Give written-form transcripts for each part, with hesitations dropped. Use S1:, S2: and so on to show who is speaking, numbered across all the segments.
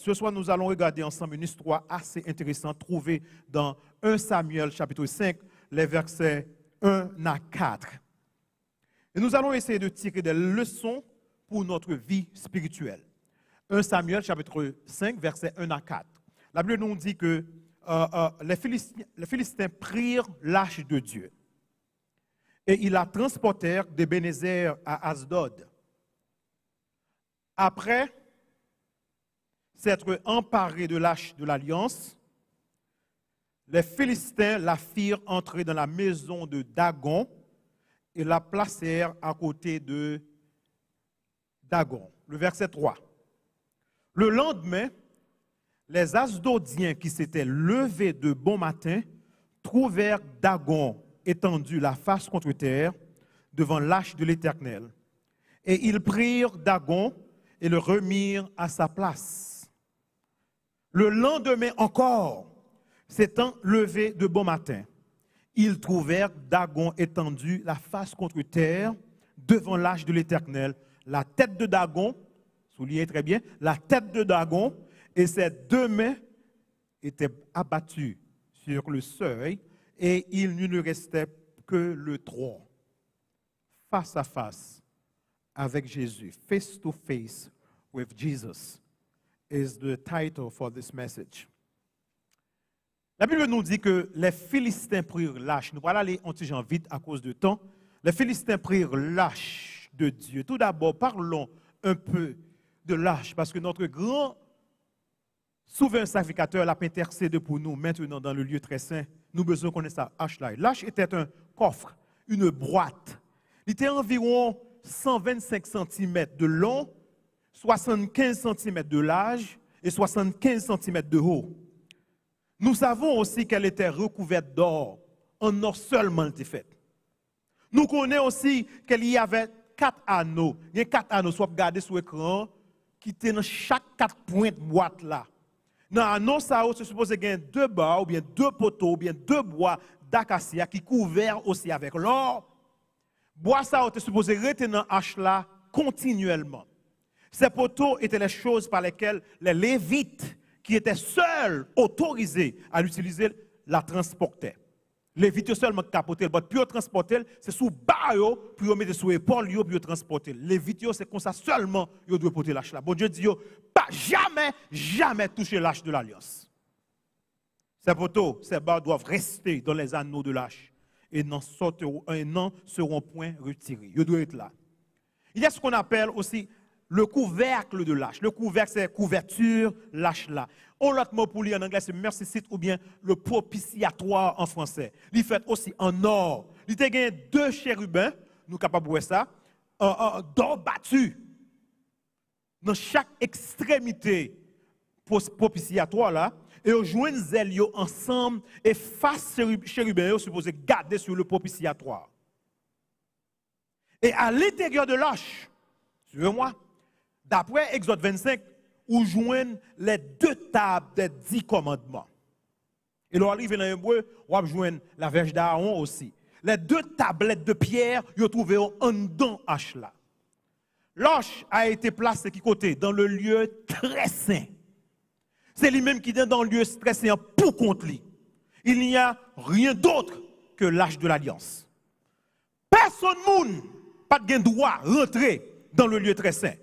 S1: Ce soir, nous allons regarder ensemble une histoire assez intéressante trouvée dans 1 Samuel chapitre 5, les versets 1 à 4. Et nous allons essayer de tirer des leçons pour notre vie spirituelle. 1 Samuel chapitre 5, versets 1 à 4. La Bible nous dit que les Philistins prirent l'arche de Dieu. Et ils la transportèrent d'Ebenezer à Asdod. Après s'être emparés de l'arche de l'Alliance, les Philistins la firent entrer dans la maison de Dagon et la placèrent à côté de Dagon. Le verset 3. Le lendemain, les Asdodiens qui s'étaient levés de bon matin trouvèrent Dagon étendu la face contre terre devant l'arche de l'Éternel. Et ils prirent Dagon et le remirent à sa place. Le lendemain encore, s'étant levés de bon matin, ils trouvèrent Dagon étendu la face contre terre devant l'arche de l'Éternel. La tête de Dagon, soulignez très bien, la tête de Dagon et ses deux mains étaient abattues sur le seuil et il ne restait que le tronc, face à face avec Jésus. Face to face with Jesus is the title for this message. La Bible nous dit que les Philistins prirent l'arche. Nous allons aller un petit peu vite à cause du temps. Les Philistins prirent l'arche de Dieu. Tout d'abord, parlons un peu de l'arche, parce que notre grand souverain sacrificateur l'a intercédé pour nous maintenant dans le lieu très saint. Nous besoin connaître ça, l'arche-là. L'arche était un coffre, une boîte. Il était environ 125 cm de long, 75 cm de large et 75 cm de haut. Nous savons aussi qu'elle était recouverte d'or, en or seulement elle était faite. Nous connaissons aussi qu'il y avait 4 anneaux. Il y a 4 anneaux, soit regardez sur l'écran, qui étaient dans chaque 4 points de boîte là. Dans l'anneau, ça se suppose qu'il y a 2 barres, ou bien 2 poteaux, ou bien 2 bois d'acacia qui couverts aussi avec l'or. Bois ça se supposé rester dans l'âche là continuellement. Ces poteaux étaient les choses par lesquelles les Lévites, qui étaient seuls autorisés à l'utiliser, la transportaient. Les Lévites seulement capotaient, mais pour transporter, c'est sous bas, pour mettre sous épaule, pour transporter. Les Lévites, c'est comme ça seulement, ils doivent porter l'âche là. Bon Dieu dit, pas jamais toucher l'âche de l'Alliance. Ces poteaux, ces barres doivent rester dans les anneaux de l'âche et n'en seront point retirés. Ils doivent être là. Il y a ce qu'on appelle aussi le couvercle de l'âche. Le couvercle, c'est couverture, l'âche là. L'autre mot pour lui en anglais, c'est mercy seat ou bien le propitiatoire en français. Il fait aussi en or. Il y a 2 chérubins, nous sommes capables de voir ça, d'or battu. Dans chaque extrémité propitiatoire là, et on joint zèle ensemble et face chérubin, on suppose garder sur le propitiatoire. Et à l'intérieur de l'arche, suivez-moi, d'après Exode 25, où joignent les 2 tables des 10 commandements. Et là, arrive dans l'hébreu, on joint la verge d'Aaron aussi. Les 2 tablettes de pierre, ils trouvent en dedans l'arche là. L'arche a été placée qui côté dans le lieu très saint. C'est lui-même qui est dans le lieu très saint pour contre lui. Il n'y a rien d'autre que l'arche de l'Alliance. Personne n'a pas de droit de rentrer dans le lieu très saint,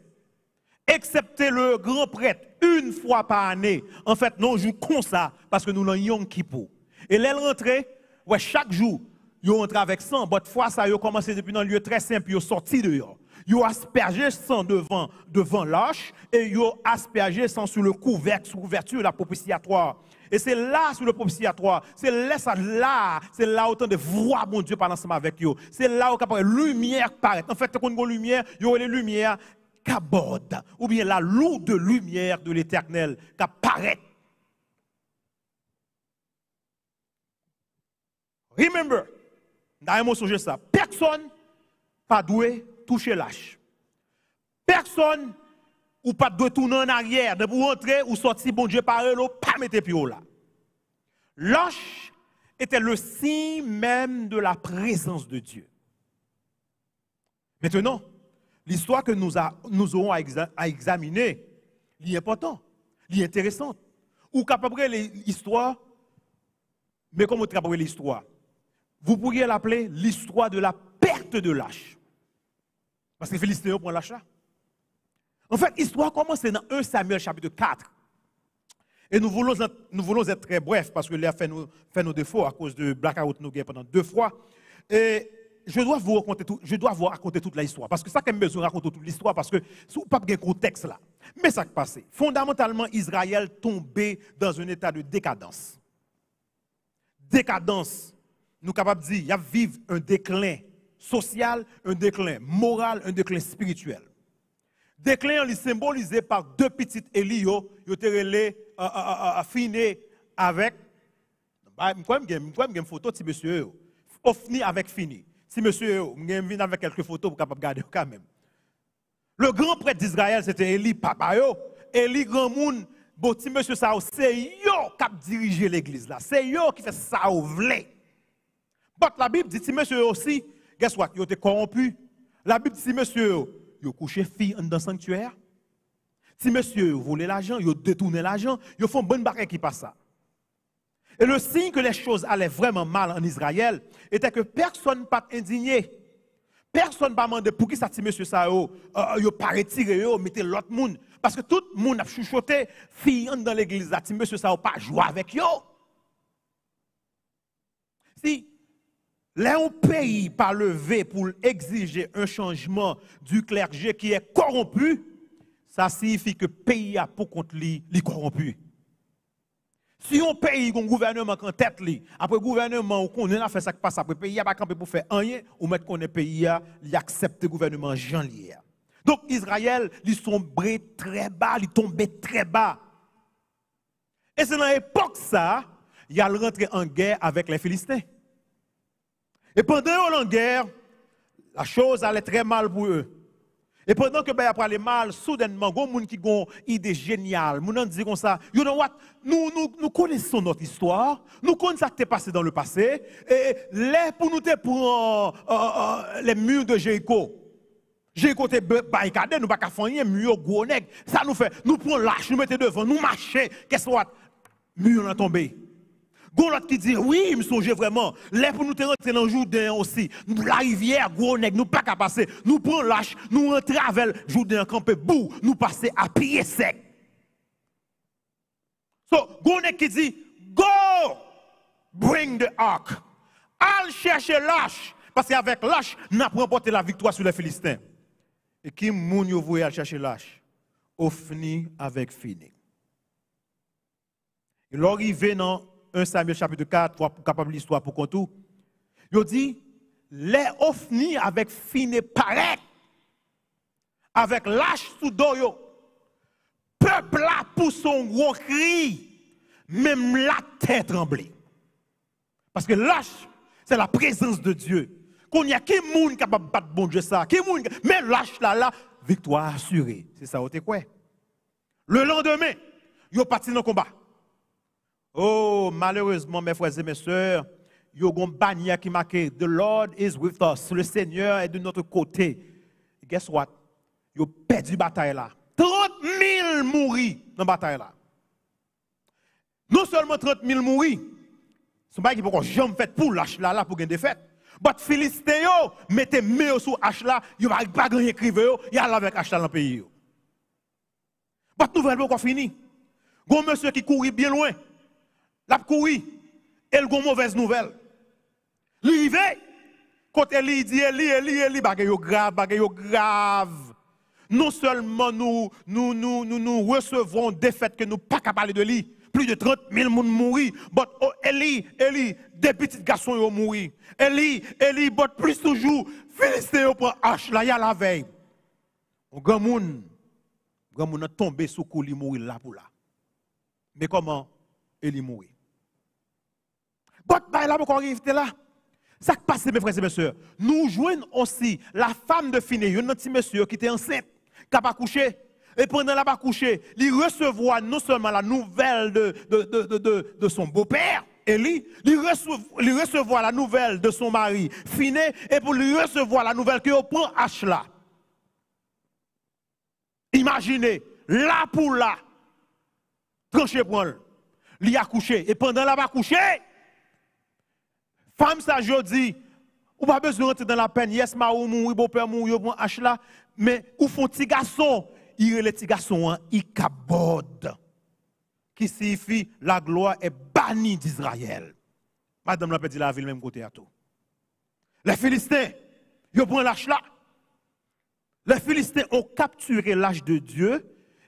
S1: excepté le grand prêtre, une fois par année. En fait, nous jouons comme ça, parce que nous avons Yom Kippour. Et là, rentrer, ouais, chaque jour, ils rentrent avec sang. But fois ça, ils ont commencé depuis dans le lieu très saint, puis ils ont sorti dehors. Ils ont aspergé sang devant l'arche, et ils ont aspergé sang sur le couvercle, sous couverture, la propitiatoire. Et c'est là, sur le propitiatoire, c'est là autant de voir mon Dieu par ensemble avec eux. C'est là où la lumière paraît. En fait, quand on a une lumière, il y a les lumières qui abordent, ou bien la lourde lumière de l'Éternel qui apparaît. Remember, dans songez ça, personne pas doué toucher l'âche. Personne ou pas de tourner en arrière, de pour entrer ou sortir, bon Dieu par eux, pas mettre pied là. L'arche était le signe même de la présence de Dieu. Maintenant, l'histoire que nous aurons à examiner, l'important. Elle est intéressante. Ou capable l'histoire, mais comment vous capable l'histoire? Vous pourriez l'appeler l'histoire de la perte de Lâche. Parce que les Philistins prennent Lâche là. En fait, l'histoire commence dans 1 Samuel chapitre 4. Et nous voulons être très brefs parce que là fait nos défauts à cause de blackout nous pendant 2 fois. Et je dois vous raconter toute l'histoire. Parce que ça que besoin de raconter toute l'histoire parce que si vous n'avez pas de contexte là. Mais ça qui passe. Fondamentalement, Israël tombait dans un état de décadence. Décadence. Nous sommes capables de dire, il y a vivre un déclin social, un déclin moral, un déclin spirituel. Déclin est symbolisé par 2 petites Élie, qui étaient fini avec, je vais une photo de monsieur, Ofni avec fini. Si monsieur, je vais avec quelques photos pour capable garder quand même. Le grand prêtre d'Israël, c'était Élie, papa yo. Élie, grand monde, bon, si monsieur ça, c'est yo qui a dirigé l'église là. C'est yo qui fait ça au vle. Mais la Bible dit, si monsieur aussi, guess what, il était corrompu. La Bible dit, si monsieur, il couché fille dans le sanctuaire. Si monsieur volait l'argent, il détourné l'argent, il fait une bonne barrière qui passe ça. Et le signe que les choses allaient vraiment mal en Israël était que personne pas indigné. Personne pas demandé pour qui ça si monsieur ça yo pas retiré yo, mettez l'autre monde parce que tout le monde a chuchoté fille dans l'église là, si monsieur ça pas jouer avec yo. Si un pays pas levé pour exiger un changement du clergé qui est corrompu, ça signifie que le pays a pour contre lui corrompu. Si un pays a un gouvernement en tête, après le gouvernement, on a fait ça qui passe, après le pays n'a pas campé pour faire rien, ou mettre qu'on est pays, il accepte le gouvernement Jean Lier. Donc Israël, il sombré très bas, il tombé très bas. Et c'est dans l'époque ça, il a rentré en guerre avec les Philistins. Et pendant la guerre, la chose allait très mal pour eux. Et pendant que après aller mal, soudainement, il y a des gens qui ont une idée géniale. Les gens disent comme ça, you know what, nous connaissons notre histoire, nous connaissons ce qui s'est passé dans le passé, et là, pour nous prendre les murs de Jéricho. Jéricho était barricadé, nous ne pouvons pas faire rien, mur gros nègre. Ça nous fait, nous prenons lâche, nous mettons devant, nous marchons, qu'est-ce que c'est? Mur est tombé. Gon l'autre qui dit, oui, me songe vraiment. Là pour nous rentrer dans le Jourdain aussi. La rivière, gros nègre, nous pas qu'à passer. Nous prenons lâche, nous rentrons avec le Jourdain campé bout, nous passer à pied sec. So, gon nègre qui dit, go, bring the ark. Al chercher lâche. Parce qu'avec lâche, nous avons remporté la victoire sur les Philistins. Et qui moun yo voye al chercher lâche? Ofni avec fini. Et l'arrivée dans 1 Samuel chapitre 4, pour capable l'histoire pour qu'on tout. Il dit, les Ofni avec fini paraît, avec lâche sous dos, peuple là pour son gros cri, même la tête tremblée. Parce que lâche, c'est la présence de Dieu. Qu'on y a qui moun capable de battre bon Dieu ça, qui moun, mais lâche là, victoire assurée. C'est ça, vous quoi? Le lendemain, ils parti dans le combat. Oh, malheureusement, mes frères et mes sœurs, il y a un bannière qui marque The Lord is with us. Le Seigneur est de notre côté. Et guess what? Ils ont perdu la bataille là. 30 000 mourir dans la bataille là. Non seulement 30 000 mourir, ce n'est pas qu'il jamais fait pour lâche là pour gagner des fêtes. Mais les Philistins mettez main sur H là, ils ne pas gagner écrivain, ils allaient avec H là dans le pays. Mais la nouvelle n'est pas finie. Il y a un monsieur qui courit bien loin. La couri, elle a une mauvaise nouvelle. L'Ivé, quand elle dit, Eli, bagay yo grave. Non seulement nous recevons des faits que nous pas capables de lire. Plus de 30 000 personnes mourir. Mais Eli, des petits garçons ont mouru. Eli, plus toujours, Philistin yo prend H là, y a la veille. Un grand monde a tombé sous coup, il mourir là pour là. Mais comment Eli mourir? Là, pourquoi arrive là? Ça qui passe, mes frères et mes soeurs. Nous jouons aussi la femme de Phiné, un petit monsieur qui était enceinte, qui n'a pas couché. Et pendant la pas couché, il recevra non seulement la nouvelle de son beau-père, Élie, il recevra la nouvelle de son mari, Phiné, et pour lui recevoir la nouvelle qu'il prend H là. Imaginez, là pour là. branché pour elle. Il a couché. Et pendant la va coucher, femme ça jodi, ou pas besoin d'entrer dans la peine. Yes, ma ou mouri, beau-père mouri, bon H là. Mais ou font petit garçon, il est le petit garçon, il cabode. Qui signifie la gloire est bannie d'Israël. Madame la petite la ville même côté à tout. Les Philistins, ils prennent l'âge là. Les Philistins ont capturé l'âge de Dieu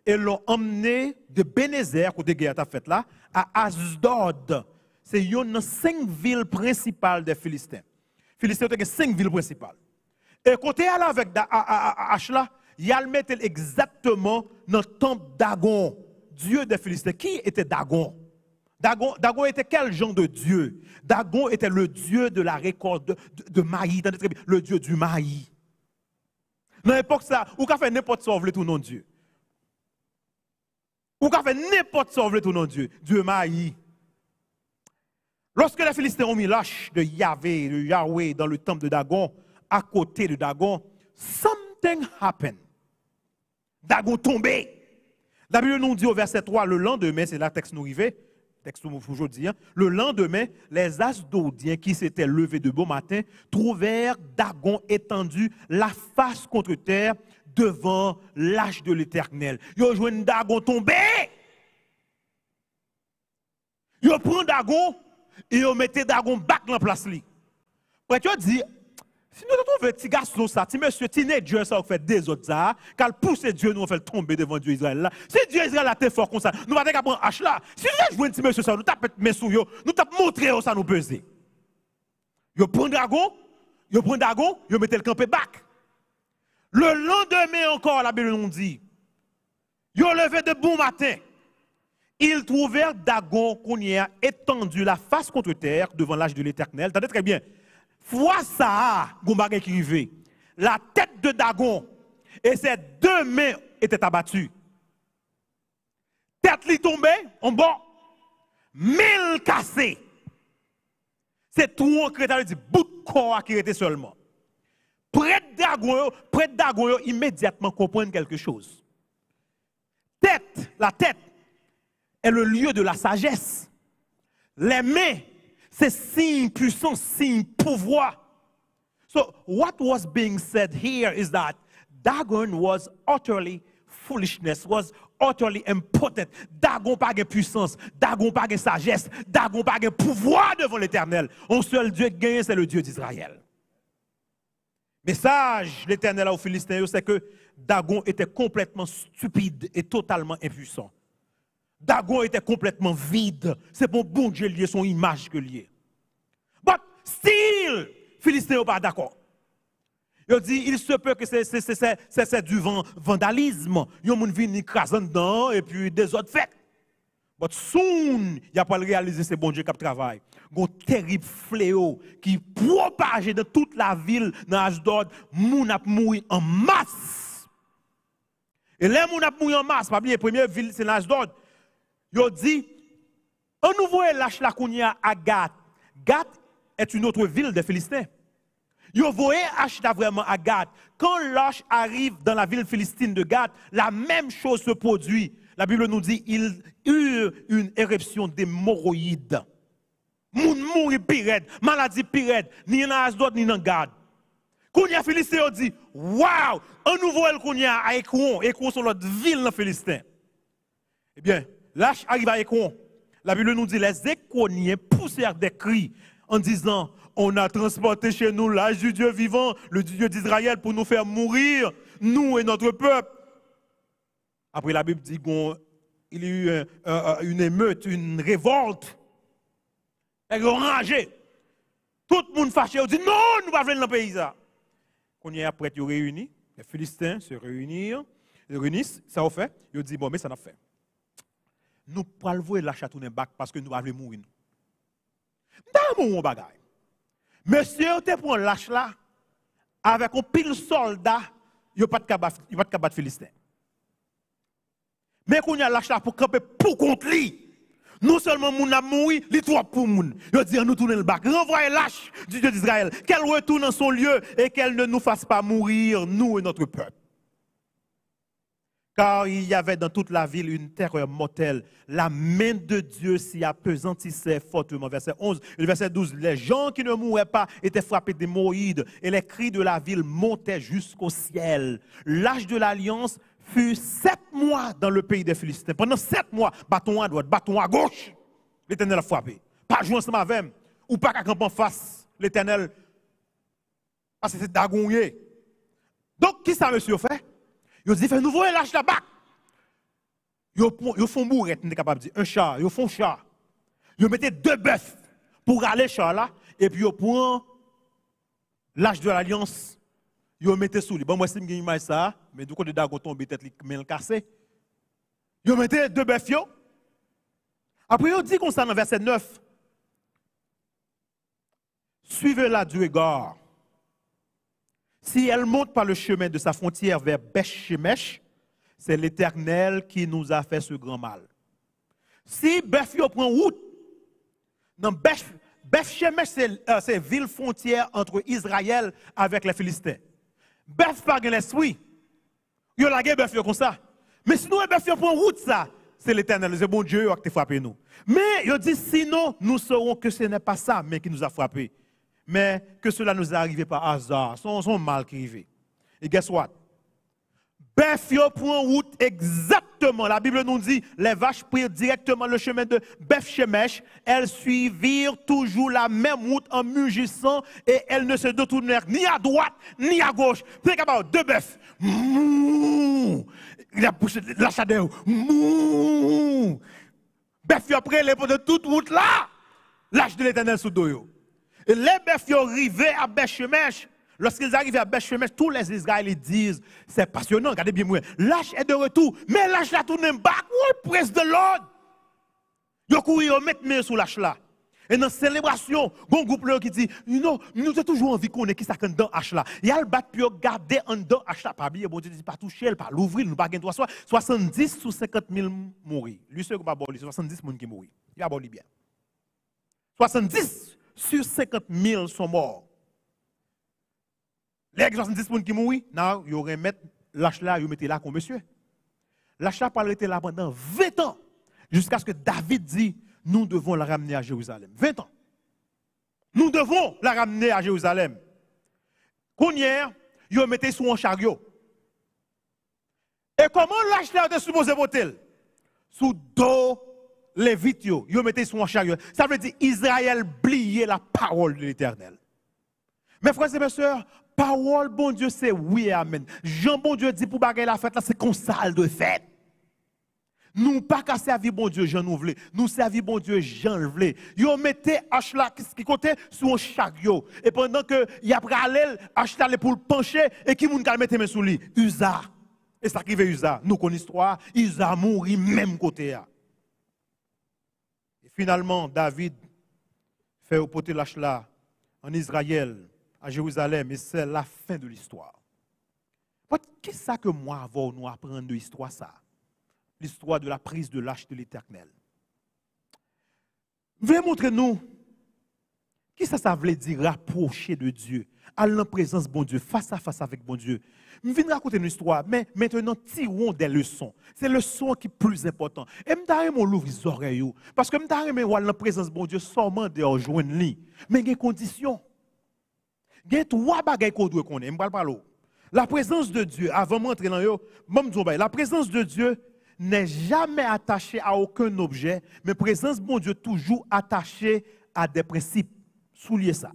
S1: et l'ont emmené de Bénézer, côté guerre a fait là, à Asdod. C'est une des 5 villes principales des Philistins. Les Philistins ont 5 villes principales. Et côté là avec Ashla, il y a le mettre exactement dans le temple Dagon, Dieu des Philistins. Qui était Dagon? Dagon était quel genre de Dieu? Dagon était le Dieu de la récolte de maïs, le Dieu du maïs. Dans l'époque, ça, ou qu'a fait n'importe quoi, tout nom de Dieu. Ou qu'a fait n'importe quoi, tout nom de Dieu. Dieu maïs. Lorsque les Philistins ont mis l'âge de Yahweh dans le temple de Dagon, à côté de Dagon, something happened. Dagon tombé. La Bible nous dit au verset 3, le lendemain, c'est là le texte nous arrivait, texte aujourd'hui, hein, le lendemain, les Asdodiens qui s'étaient levés de beau matin trouvèrent Dagon étendu, la face contre terre, devant l'arche de l'Éternel. Ils ont joué Dagon tombé. Ils prennent Dagon et ils mettent Dagon back dans la place. Après, tu as dit, si nous trouvons un petit garçon, ça, si monsieur teenager, ça fait des autres, ça, qu'elle pousse Dieu, nous on fait tomber devant Dieu Israël. Là. Si Dieu Israël a été fort comme ça, nous allons prendre H là. Si nous jouons un petit monsieur, ça, nous tapons mes sous, nous tapons montrer ça nous peser. Ils prennent Dagon, ils mettent le campé back. Le lendemain encore, la Bible nous dit, ils ont levé de bon matin. Ils trouvèrent Dagon qu'on y a étendu la face contre terre devant l'âge de l'Éternel. Attendez très bien. Fois ça, Gombaga qui arrivait. La tête de Dagon et ses 2 mains étaient abattues. Tête lui tombée en bas, 1000 cassés. C'est tout un crétin dit bout de corps qui était seulement. Près de Dagon, immédiatement comprendre quelque chose. La tête est le lieu de la sagesse. Les mains, c'est signe puissance, signe pouvoir. So what was being said here is that Dagon was utterly foolishness, was utterly impotent. Dagon pas de puissance, Dagon pas de sagesse, Dagon pas de pouvoir devant l'Éternel. Un seul Dieu qui gagne, c'est le Dieu d'Israël. Message l'Éternel aux Philistins, c'est que Dagon était complètement stupide et totalement impuissant. Dagon était complètement vide. C'est pour bon Dieu lié son image que lié. But still, Philistins sont pas d'accord. Ils dit il se peut que c'est du vandalisme. Ils ont venu écraser dedans et puis des autres faits. But soon, il n'y a pas réalisé ce bon Dieu qui travaille. Un terrible fléau qui propage dans toute la ville, dans Asdod, moun a mouru en masse. Et les moun a mouru en masse, pas bien, la première ville c'est Asdod. Ils dit, on nous voit lâche la kounia à Gath. Gath est une autre ville des Philistins. Ils voient Ashta vraiment à Gath. Quand l'âche arrive dans la ville philistine de Gath, la même chose se produit. La Bible nous dit il eut une éruption d'hémorroïdes. Moun mouri pirède, maladie pirède, ni dans Asdod ni dans Gad. Kounia Philistin dit waouh, un nouveau el Kounia à Ekron, Ekron sur l'autre ville dans Philistin. Eh bien, l'âge arrive à Ekron. La Bible nous dit les Écroniens poussèrent des cris en disant on a transporté chez nous l'âge du Dieu vivant, le Dieu d'Israël pour nous faire mourir, nous et notre peuple. Après la Bible dit qu'il y a eu une émeute, une révolte. Ils ont rangé. Tout le monde fâché. Ils dit non, nous ne pouvons pas venir dans le pays. Quand il y a après, ils réunis. Les Philistins se réunissent. Ça a fait. Ils disent bon, mais ça n'a fait. Nous pouvons voir la chatoune bac parce que nous allons mourir. Dans mon bagage. Monsieur, tu prends lâche là avec un pile soldat, il n'y a pas de cabas de Philistins. Mais quand il y a lâche là pour camper pour contre lui. Non seulement moun a mouri, li trois pour moun. Yo dit nous tourner le bac, renvoyer lâche du Dieu d'Israël, qu'elle retourne dans son lieu et qu'elle ne nous fasse pas mourir nous et notre peuple. Car il y avait dans toute la ville une terreur mortelle. La main de Dieu s'y appesantissait fortement. Verset 11 et verset 12. Les gens qui ne mouraient pas étaient frappés d'hémorroïdes et les cris de la ville montaient jusqu'au ciel. L'âge de l'alliance fut 7 mois dans le pays des Philistins. Pendant 7 mois, bâton à droite, bâton à gauche, l'Éternel a frappé. Pas jouer ensemble avec eux, ou pas qu'à camper en face, l'Éternel, parce que c'est dagouillé. Donc, qui ça, monsieur, fait? Ils disent, nous voyons l'âge là-bas. Ils font bourrette, on est capable de dire, un chat, ils font chat. Ils mettent 2 bœufs pour aller chat là, et puis ils prennent l'âge de l'alliance, ils mettent sous lui. Bon, moi, si je me ça, mais du coup, de dagon tombe, tête le cassé. Ils mettent 2 bœufs. Après, ils disent comme ça dans verset 9. Suivez-la du égard. Si elle monte par le chemin de sa frontière vers Beth-Shemesh, c'est l'Éternel qui nous a fait ce grand mal. Si Beth prend route, dans Beth-Shemesh, c'est ville frontière entre Israël avec les Philistins. Beth par l'esprit, il y a la guerre Beth comme ça. Mais sinon, Beth prend route, ça, c'est l'Éternel, c'est bon Dieu qui a frappé nous. Mais il dit sinon, nous saurons que ce n'est pas ça, mais qui nous a frappé. Mais que cela nous est arrivé par hasard, son mal qui est arrivé. Et guess what? Beth prend route exactement. La Bible nous dit, les vaches prirent directement le chemin de Beth-Shemesh. Elles suivirent toujours la même route en mugissant et elles ne se détournèrent ni à droite ni à gauche. C'est capable, 2 bœufs. Il a poussé la chaleur. Beth après les de toute route là. L'âge de l'Éternel sous dos. Et les bœufs arrivés à Beth-Shemesh. Lorsqu'ils arrivent à Beth-Shemesh, tous les Israélites disent, c'est passionnant, regardez bien moi, l'âge est de retour, mais l'âge là tourne back, oh, presse de l'ordre. Ils courent, ils mettent main sur l'âge là. Et dans la célébration, un groupe là qui dit, nous avons toujours envie qu'on ait qui ça dans l'âge là. Il y a le bat puis garder en dedans l'âge là, pas bien, bon Dieu dit, pas toucher, pas l'ouvrir, nous pas gagner 70 sur 50 000 mourir. Lui seul qui pas bon, 70 personnes qui mourir. Il a bon bien. 70 sur 50 000 sont morts. Les 70 personnes qui mourent, non, ils auraient mettre l'âge là, ils mettaient là comme monsieur. L'âge là pas été là pendant 20 ans, jusqu'à ce que David dit, nous devons la ramener à Jérusalem. 20 ans. Nous devons la ramener à Jérusalem. Hier, ils mettaient sur un chariot. Et comment l'âge là est supposé voter? Sous dos Lévite, ils mettaient sur un chariot. Ça veut dire Israël oubliait la parole de l'Éternel. Mes frères et mes sœurs, parole, bon Dieu, c'est oui et amen. Jean, bon Dieu, dit pour bagailler la fête, là, c'est qu'on sale de fête. Nous pas qu'à servir bon Dieu, Jean nous voulons. Nous servir bon Dieu, Jean le voulons. Ils mettaient H là, qui côté sur un chariot. Et pendant que y a parallèle, H là pour le pencher, et qui moun mettre main sur lui? Usa. Et ça qui veut Usa. Nous connaissons l'histoire, Usa mourit même côté. Et finalement, David fait opposer l'H là en Israël, à Jérusalem, et c'est la fin de l'histoire. Qu'est-ce que moi avons nous apprendre de l'histoire ça? L'histoire de la prise de l'âge de l'Éternel. Veuillez montrer nous qui ça veut dire rapprocher de Dieu, aller en présence de bon Dieu, face à face avec bon Dieu. Je viens raconter une histoire, mais maintenant tirons des leçons. C'est le leçon qui est plus important. Et je vais l'ouvrir les oreilles, parce que je vais aller en présence de bon Dieu seulement de rejoindre lui. Mais il y a des conditions. Il y a 3 bagages qu'on doit connaître. Je ne parle pas. La présence de Dieu, avant d'entrer dans eux, la présence de Dieu n'est jamais attachée à aucun objet, mais présence de bon Dieu toujours attachée à des principes. Souliez ça.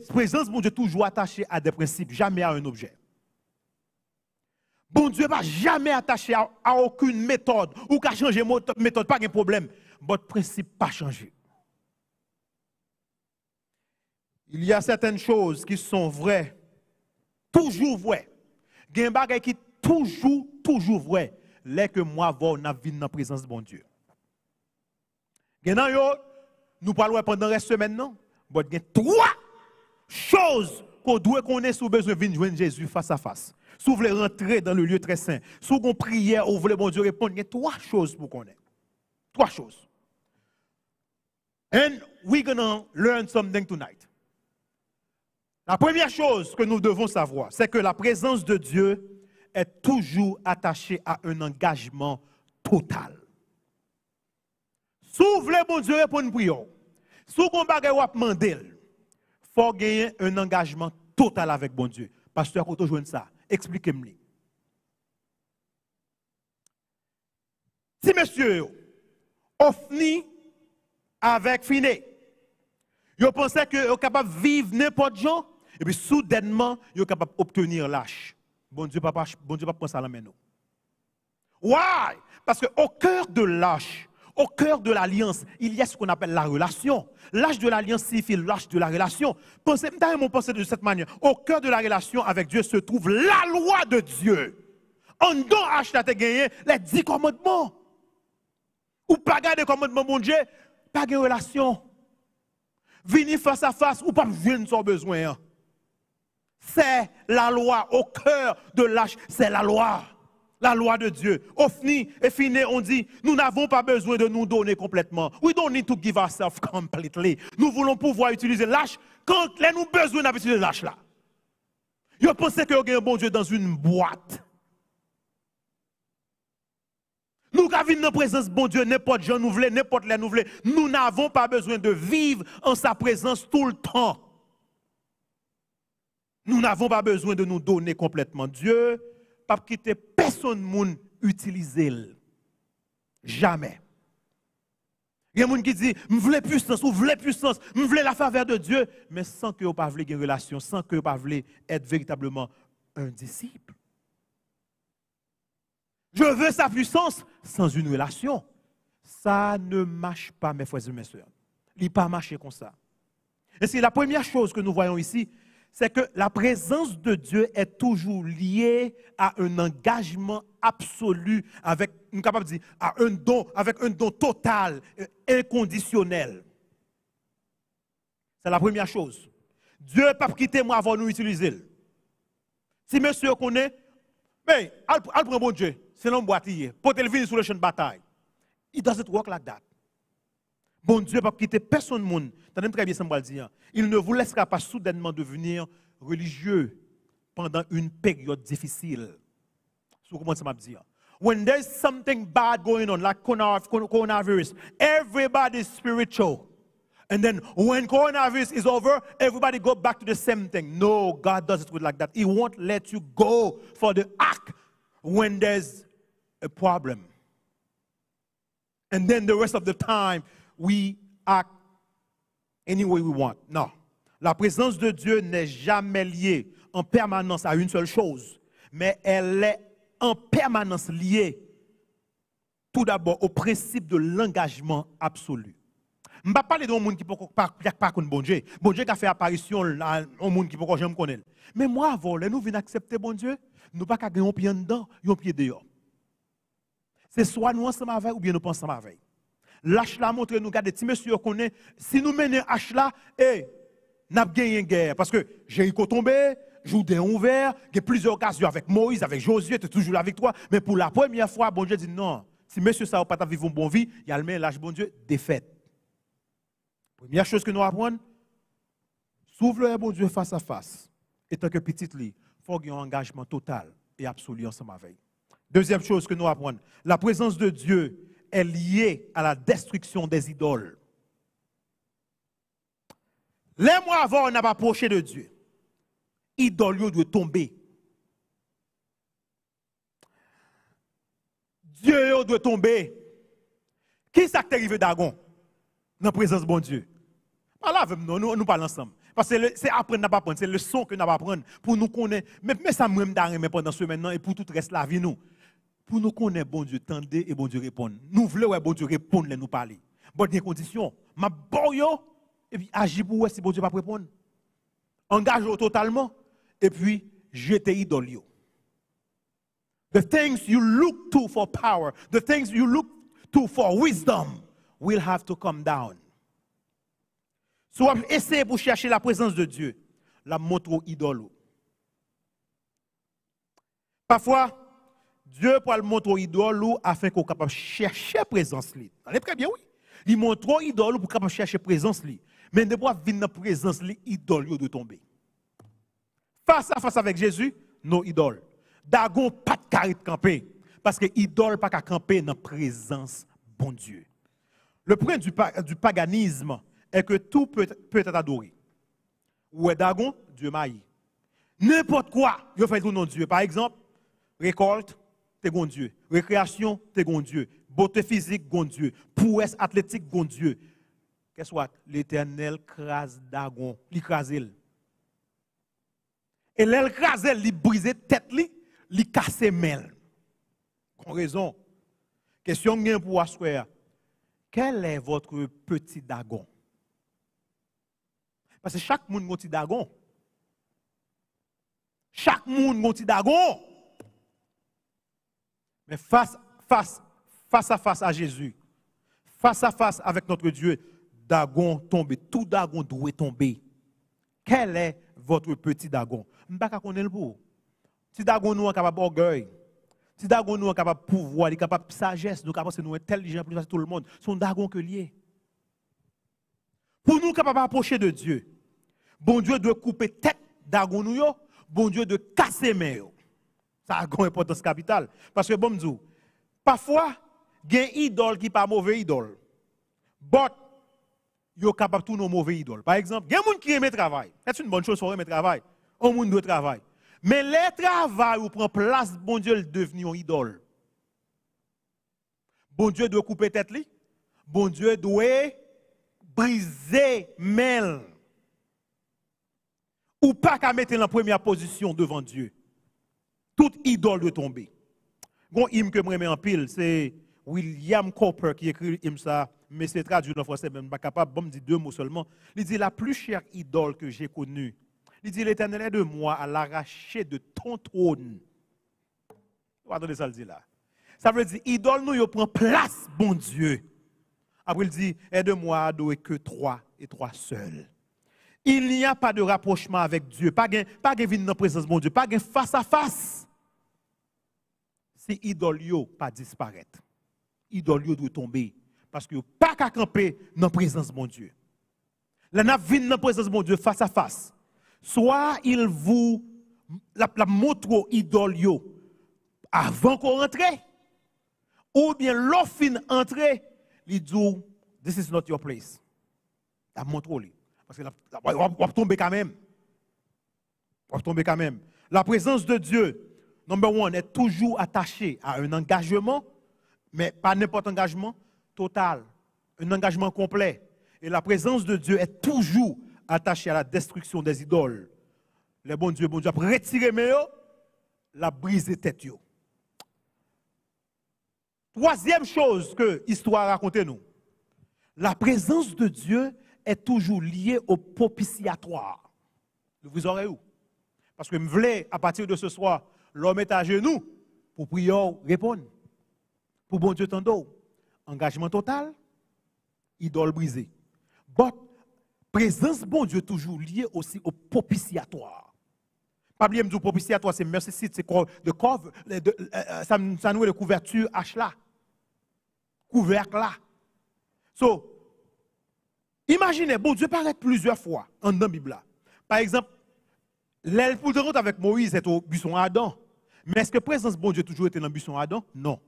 S1: Présence de bon Dieu toujours attachée à des principes, jamais à un objet. Bon Dieu va jamais attaché à aucune méthode ou qu'à changer méthode, pas de problème. Votre principe pas changé. Il y a certaines choses qui sont vraies, toujours vraies. Il y a des choses qui sont toujours vraies. Là que moi, on a vu dans la présence de bon Dieu. Il y a des choses, nous parlons pendant la semaine, non? Il y a 3 choses qu'on doit connaître si vous avez besoin de joindre Jésus face à face. Si vous voulez rentrer dans le lieu très saint, si vous avez une prière ou vous voulez bon Dieu répondre, il y a 3 choses pour connaître. 3 choses. And we're going to learn something tonight. La première chose que nous devons savoir, c'est que la présence de Dieu est toujours attaché à un engagement total. Si vous voulez, bon Dieu, répondre une prière, si vous avez demandé, il faut gagner un engagement total avec bon Dieu. Pasteur, quand vous jouez ça, expliquez-moi. Si monsieur a fini avec fini, vous pensez que vous êtes capable de vivre n'importe quoi, et puis soudainement, vous êtes capable d'obtenir l'âge. Bon Dieu, papa, bon Dieu, pas penser à la main. Why? Parce qu'au cœur de l'âge, au cœur de l'alliance, il y a ce qu'on appelle la relation. L'âge de l'alliance signifie l'âge de la relation. Pensez de cette manière. Au cœur de la relation avec Dieu se trouve la loi de Dieu. En don H, tu gagné les 10 commandements. Ou pas garder commandement, mon Dieu, pas de relation. Venir face à face ou pas venir sans besoin. C'est la loi au cœur de l'âge, c'est la loi. La loi de Dieu. Au fini et fini, on dit, nous n'avons pas besoin de nous donner complètement. We don't need to give ourselves completely. Nous voulons pouvoir utiliser l'âge quand nous avons besoin d'utiliser l'âge là. Vous pensez que vous avez un bon Dieu dans une boîte. Nous avons dans la présence de bon Dieu, n'importe gens nous voulons, n'importe les nous voulons. Nous n'avons pas besoin de vivre en sa présence tout le temps. Nous n'avons pas besoin de nous donner complètement. Dieu pas quitter personne moun utiliser. Jamais. Il y a des gens qui disent, je veux puissance, ou voulez puissance, je veux la faveur de Dieu, mais sans que vous ne voulez une relation, sans que vous ne voulez être véritablement un disciple. Je veux sa puissance sans une relation. Ça ne marche pas, mes frères et mes sœurs. Il n'a pas marché comme ça. Et c'est la première chose que nous voyons ici, c'est que la présence de Dieu est toujours liée à un engagement absolu, avec, nous sommes capables de dire, à un don, avec un don total, inconditionnel. C'est la première chose. Dieu n'a pas quitté moi avant de nous utiliser. Si monsieur connaît, mais elle prend bon Dieu, c'est l'homme boîtier, pour qu'elle vienne sur le champ de bataille. It doesn't work like that. Bon Dieu ne va pas quitter personne monde. T'as très bien ça me dire. Il ne vous laissera pas soudainement devenir religieux pendant une période difficile. Vous comprenez ça m'a dire. When there's something bad going on, like coronavirus, everybody's spiritual. And then when coronavirus is over, everybody go back to the same thing. No, God does it like that. He won't let you go for the act when there's a problem. And then the rest of the time, we act any way we want. Non. La présence de Dieu n'est jamais liée en permanence à une seule chose, mais elle est en permanence liée tout d'abord au principe de l'engagement absolu. Je ne vais pas parler d'un monde qui ne peut pas connaître bon Dieu. Bon Dieu qui a fait apparition à un monde qui ne peut pas jamais connaître. Mais moi, avant, nous venons accepter bon Dieu, nous ne pouvons pas gagner un pied dedans et un pied dehors. C'est soit nous ensemble avec ou bien nous pensons avec. L'âge là montre nous garder si monsieur connaît si nous menons l'âge là et n'a gagné une guerre parce que Jéricho tombé, Jourdain ouvert, il y a plusieurs occasions avec Moïse, avec Josué, tu es toujours avec toi, mais pour la première fois bon Dieu dit non, si monsieur ça va pas vivre une bonne vie, il y a le même l'âge bon Dieu défaite. Première chose que nous apprenons, s'ouvre le bon Dieu face à face. Et tant que petit lit, il faut qu'il y ait un engagement total et absolu ensemble avec. Deuxième chose que nous apprenons, la présence de Dieu est liée à la destruction des idoles. Les mois avant, on n'a pas approché de Dieu. Idole doit tomber. Dieu doit tomber. Qui ça qui est arrivé d'Agon dans la présence de bon Dieu? Pas là, nous parlons ensemble. Parce que c'est apprendre, pas apprendre, c'est le son que nous pas apprendre pour nous connaître. Mais ça me donne pendant ce maintenant et pour tout le reste de la vie nous. Pour nous connaître, bon Dieu tendez et bon Dieu répondre. Nous voulons bon Dieu répondre, nous parler. Bon, des conditions. Ma boyo et puis agir pour si bon Dieu pas répondre. Engage totalement et puis jeter idole. The things you look to for power, the things you look to for wisdom will have to come down. Soit essayer pour chercher la présence de Dieu, la montre idole. Parfois, Dieu peut le montrer idole afin qu'on soit capable de chercher la présence. Allez très bien, oui. Il montre idole pour capable chercher la présence. Mais de pouvoir venir dans la présence, idole de tomber. Face à face avec Jésus, nos idoles. Dagon pas de carré de camper. Parce que idole pas qu'à camper dans la présence bon Dieu. Le problème du paganisme est que tout peut être adoré. Ou est Dagon, Dieu maï. N'importe quoi, je fais tout nom de Dieu. Par exemple, récolte, t'es gon Dieu. Récréation, t'es gon Dieu. Beauté physique, gon Dieu. Prouesse athlétique, gon Dieu. Qu'est-ce que l'Éternel crase Dagon, il crase. Et l'elle crase, il brise tête, il casse mêle. Con raison. Question bien pour asseoir. Quel est votre petit Dagon? Parce que chaque monde a un petit Dagon. Chaque monde a un petit Dagon. Mais face à face à Jésus, face à face avec notre Dieu, Dagon tombe. Tout Dagon doit tomber. Quel est votre petit Dagon? Je ne sais pas connaître le pour. Si Dagon nous est capable d'orgueil, si Dagon nous est capable de pouvoir, il est capable de sagesse, nous est capable de intelligent plus que tout le monde, son Dagon que lié. Pour nous capables d'approcher de Dieu, bon Dieu doit couper tête Dagon nous, bon Dieu doit casser main. Ça a une importance capitale. Parce que bon Dieu, parfois, il y a une idole qui n'est pas mauvais idole. Mais il est capable de tout nos mauvais idoles. Par exemple, il y a des gens qui aiment le travail. C'est une bonne chose pour aimer le travail. On monde doit travail. Mais le travail où prend place, bon Dieu, il devient une idole. Bon Dieu doit couper tête li. Bon Dieu doit briser mêle. Ou pas qu'à mettre en première position devant Dieu. Toute idole doit tomber. Bon hymne que moi en pile, c'est William Cowper qui écrit hymne ça, mais c'est traduit en français, même pas capable, bon me dit deux mots seulement. Il dit la plus chère idole que j'ai connue. Il dit l'Éternel est de moi à l'arracher de ton trône. Attendez ça le dit là. Ça veut dire idole nous prend place bon Dieu. Après il dit aide-moi à adorer que toi et toi seul. Il n'y a pas de rapprochement avec Dieu, pas de venir dans la présence de mon Dieu, pas de face à face. Si idole yo pas disparaître. Idole yo doit tomber parce que pas qu'à camper dans la présence de mon Dieu. Là n'a vinn dans la présence de mon Dieu face à face. Soit il vous la montre idole yo avant qu'on rentre, ou bien l'offre entrer, il dit this is not your place. La montre lui parce que on va tomber quand même. On va tomber quand même. La présence de Dieu number one, est toujours attaché à un engagement, mais pas n'importe engagement, total, un engagement complet. Et la présence de Dieu est toujours attachée à la destruction des idoles. Le bon Dieu a retiré mes la brisé tête. Troisième chose que l'histoire raconte nous, la présence de Dieu est toujours liée au propitiatoire. Vous aurez où? Parce que je voulais, à partir de ce soir, l'homme est à genoux pour prier, répondre. Pour bon Dieu tendo. Engagement total, idole brisée. But, présence bon Dieu toujours liée aussi au propitiatoire. Pas oublier me propitiatoire, c'est merci c'est ça nous le couverture H là. Couvercle là. So, imaginez, bon Dieu paraît plusieurs fois dans la Bible là. Par exemple, l'aile pour de route avec Moïse est au buisson Adam. Mais est-ce que la présence de bon Dieu toujours été dans le buisson Adam? Non.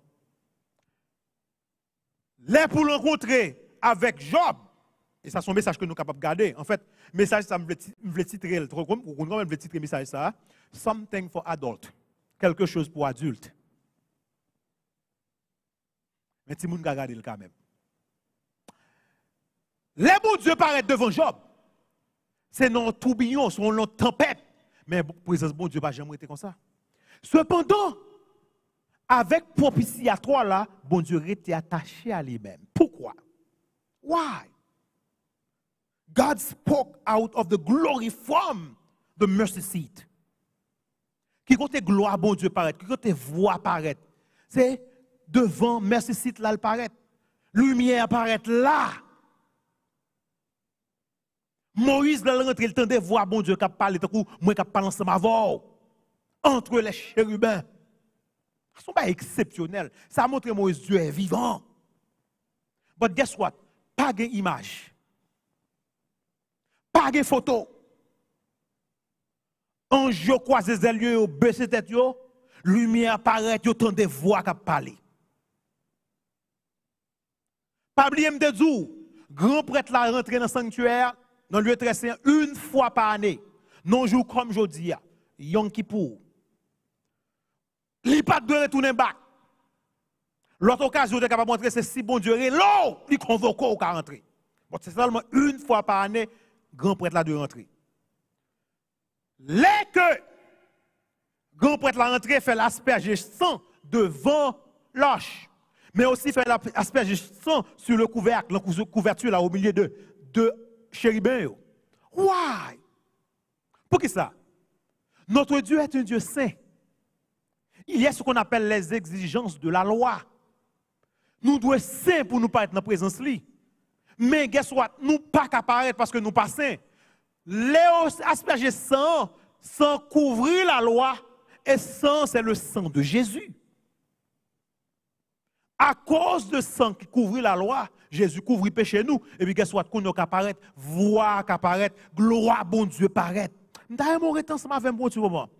S1: L'aile pour rencontrer avec Job, et ça c'est un message que nous sommes capables de garder. En fait, le message, ça me veut titrer, vous comprenez, me titrer le message ça. Something for adult. Quelque chose pour adulte. Mais tout le monde a regardé quand même. Les bon Dieu paraît devant Job. C'est non tourbillon, c'est non tempête. Mais la présence de bon Dieu n'a jamais été comme ça. Cependant, avec propitiatoire là, bon Dieu était attaché à lui-même. Pourquoi? Why? God spoke out of the glory from the mercy seat. Qui côté gloire bon Dieu paraît, qui côté voix paraît. C'est devant mercy seat là le paraît. Lumière paraît là. Moïse là rentre, il tendait voir bon Dieu qui parle tant coup moi qui parle ensemble avec entre les chérubins. Ce n'est pas exceptionnel. Ça montre que Moïse Dieu est vivant. But guess what? Pas d'image. Pas de photo. Ange croisé les yeux, baissé tête yo, lumière apparaît, il y a tant de voix qui parlent. Pas oublier me dire, grand prêtre la rentré dans le sanctuaire, dans le lieu très saint, une fois par année. Non jour comme aujourd'hui, Yom Kippour. Il pas de retourner back. L'autre occasion de capable montrer c'est si bon Dieu est là, il convoque au cas rentrer. Bon, c'est seulement une fois par année grand prêtre là de rentrer. Les que grand prêtre la rentrée fait l'asperge sang devant l'arche, mais aussi fait l'asperge sang sur le couvercle, la couverture là au milieu de chérubins. Why? Pour qui ça? Notre Dieu est un Dieu saint. Il y a ce qu'on appelle les exigences de la loi. Nous devons être saints pour nous pas être dans la présence li. Mais guess what? Nous pas apparaître parce que nous pas saints. Les asperges sang sans couvrir la loi, et sang c'est le sang de Jésus. À cause de sang qui couvrit la loi, Jésus couvrit péché nous. Et puis guess what? Qu'on a apparaître, voir qu'apparaître, gloire bon Dieu paraître. D'ailleurs, mon rétention avec moi tout moment.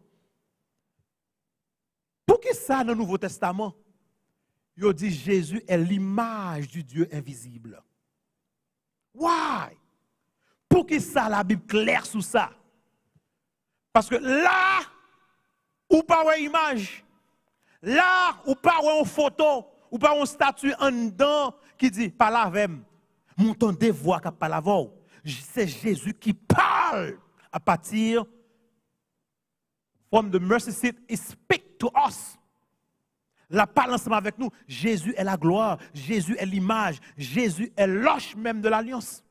S1: Pour qui ça dans le Nouveau Testament? Il dit Jésus est l'image du Dieu invisible. Why? Pour qui ça la Bible claire sur ça? Parce que là, ou pas une image, là, ou pas une photo, ou pas une statue en dedans qui dit, parle avec moi. Montant des voix qui parlent avec vous. C'est Jésus qui parle à partir from the mercy seat, he speak to us. La parole ensemble avec nous. Jésus est la gloire, Jésus est l'image, Jésus est l'oche même de l'alliance.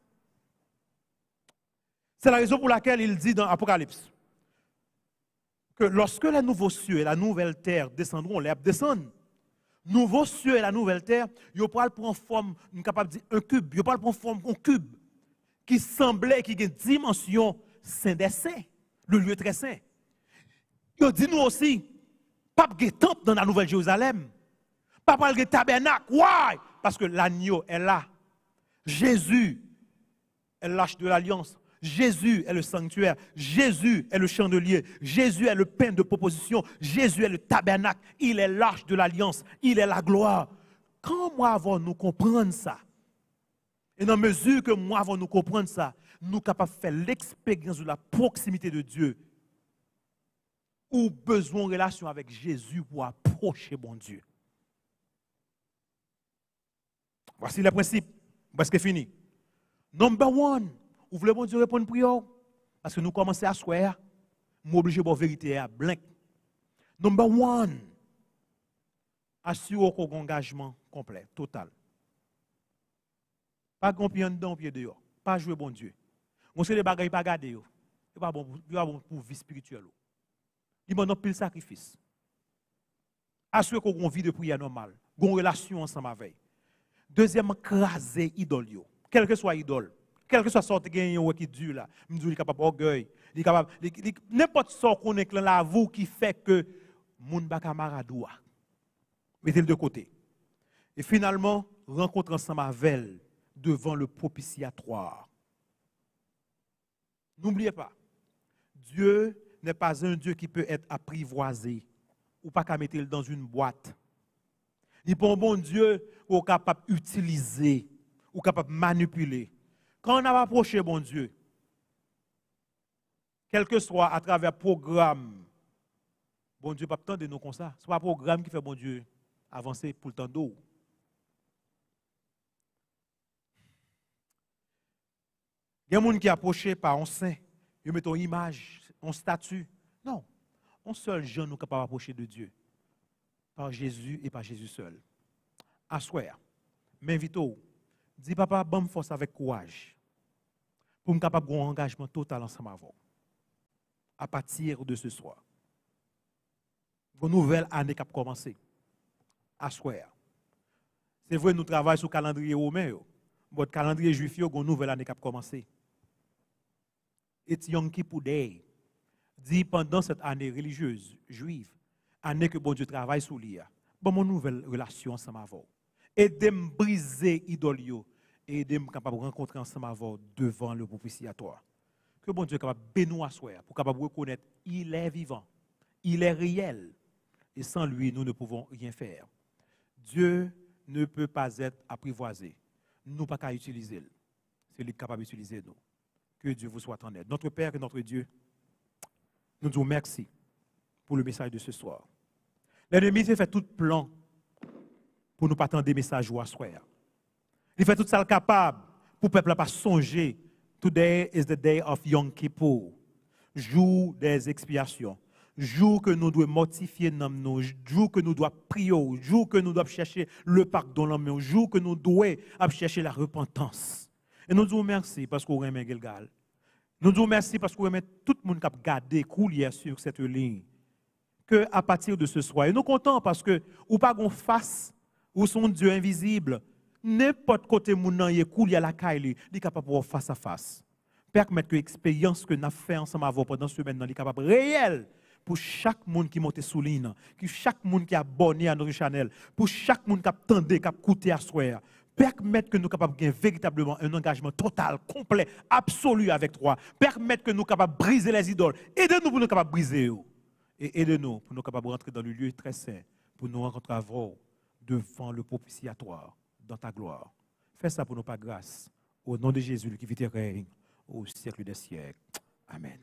S1: C'est la raison pour laquelle il dit dans Apocalypse que lorsque les nouveaux cieux et la nouvelle terre descendront, les descendent. Nouveaux cieux et la nouvelle terre, ils parlent pour une forme, capable de dire un cube, ils parlent pour une forme un cube qui semblait, qui a une dimension saint des saints, le lieu très saint. Ils disent nous aussi, pas de temple dans la Nouvelle Jérusalem, pas de tabernacle. Why? Parce que l'agneau est là. Jésus est l'arche de l'alliance. Jésus est le sanctuaire. Jésus est le chandelier. Jésus est le pain de proposition. Jésus est le tabernacle. Il est l'arche de l'alliance. Il est la gloire. Quand moi avons nous comprendre ça, et dans mesure que moi avons nous comprendre ça, nous sommes capables de faire l'expérience de la proximité de Dieu, ou besoin de relation avec Jésus pour approcher bon Dieu. Voici le principe. Parce que fini. Number one, vous voulez bon Dieu répondre prière? Parce que nous commençons à soir, nous obligés de la vérité à blanc. Number one, assurez qu'on engagement complet, total. Pas de pied dedans, pied dehors. Pas jouer bon Dieu. On sait les bagages pas garder. C'est pas bon pour vie spirituelle. Il m'a pile sacrifice. Assurez qu'on a une vie de prière normale, une relation ensemble avec. Deuxièmement, craser idole. Quel que soit idole, quel que soit sorte qui dure là, il est capable d'orgueil, il est capable n'importe sorte qu'on est là vous qui fait que moun ba camaradoua. Mettez-le de côté. Et finalement, rencontre ensemble avec elle devant le propitiatoire. N'oubliez pas, Dieu n'est pas un Dieu qui peut être apprivoisé ou pas qu'à mettre dans une boîte. Il n'est pas un bon Dieu ou capable d'utiliser ou capable de manipuler. Quand on a approché bon Dieu, quel que soit à travers programme, bon Dieu ne peut pas attendre nous comme ça. Ce n'est pas un programme qui fait bon Dieu avancer pour le temps d'eau. Il y a des gens qui approchent par un saint, ils mettent une image, une statue. Non, un seul jeune nous capable d'approcher de Dieu. Par Jésus et par Jésus seul. Assoir, m'invite, dis papa, bonne force avec courage. Pour me capable d'un engagement total ensemble avec vous. À partir de ce soir. Une nouvelle année qui a commencé. Assoir. C'est vrai, nous travaillons sur le calendrier romain. Votre calendrier juif, il y a une nouvelle année qui a commencé. It's Yom Kippur Day. Dit pendant cette année religieuse, juive, année que bon Dieu travaille sur l'IA, bon, mon nouvelle relation ensemble avec vous. Aidez-moi à briser l'idolio et aidez-moi capable de rencontrer ensemble avec vous devant le propitiatoire. Que bon Dieu est capable de bénir à soi, pour capable de reconnaître il est vivant, il est réel, et sans lui, nous ne pouvons rien faire. Dieu ne peut pas être apprivoisé. Nous pas qu'à utiliser. C'est lui qui est capable d'utiliser nous. Que Dieu vous soit en aide. Notre Père et notre Dieu, nous disons merci pour le message de ce soir. L'ennemi fait tout plan pour nous pas attendre des messages ou à soir. Il fait tout ça capable pour que le peuple ne pas songer. Today is the day of Yom Kippur, jour des expiations, jour que nous devons mortifier nous, jour que nous devons prier, jour que nous devons chercher le pardon dans nous, jour que nous devons chercher la repentance. Et nous disons merci parce qu'on remet Gilgal. Nous disons merci parce qu'on remet tout le monde qui a gardé coulière sur cette ligne. Que à partir de ce soir, et nous comptons parce que ou pas qu'on face, ou son Dieu invisible, n'importe côté moun nan yé coulière la caille, il est capable de voir face à face. Permettre que l'expérience que nous avons fait ensemble avant pendant cette semaine, il est capable réel pour chaque monde qui monte sous ligne, pour chaque monde qui a abonné à notre channel, pour chaque monde qui a attendu, qui a écouté à soir. Permettre que nous soyons capables de gagner véritablement un engagement total, complet, absolu avec toi. Permettre que nous soyons capables de briser les idoles. Aidez-nous pour nous capables de briser. Et aidez-nous pour nous capables de rentrer dans le lieu très saint, pour nous rencontrer avant, devant le propitiatoire, dans ta gloire. Fais ça pour nous par grâce. Au nom de Jésus qui vit et règne au siècle des siècles. Amen.